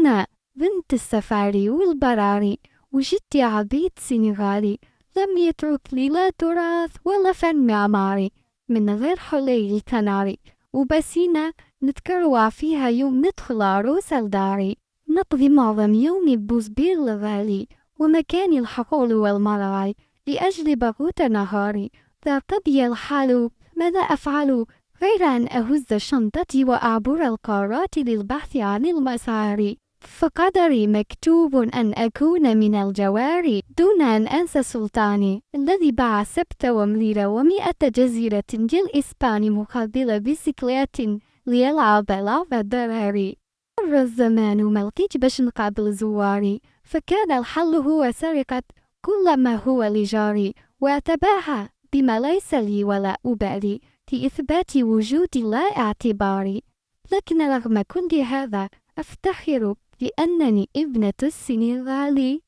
أنا بنت السفاري والبراري، وجدي عبيد سنغالي، لم يترك لي لا تراث ولا فن معماري، من غير حلي الكناري، وبسينا نتكروع فيها يوم ندخل عروس الداري، نقضي معظم يومي بوزبير الغالي، ومكاني الحقول والمراعي، لأجل بغوت نهاري، ذا قضي الحال، ماذا أفعل غير أن أهز شنطتي وأعبر القارات للبحث عن المسار، فقدري مكتوب أن أكون من الجواري، دون أن أنسى سلطاني الذي باع 600 جزيرة للإسبان مقابل بسكليت ليلعب لعب الدراري. مر الزمان ملقيت باش نقابل زواري، فكان الحل هو سرقة كل ما هو لجاري، وأتباهى بما ليس لي ولا أبالي لإثبات وجودي لا اعتباري، لكن رغم كل هذا أفتخر بأنني ابنة السنغال.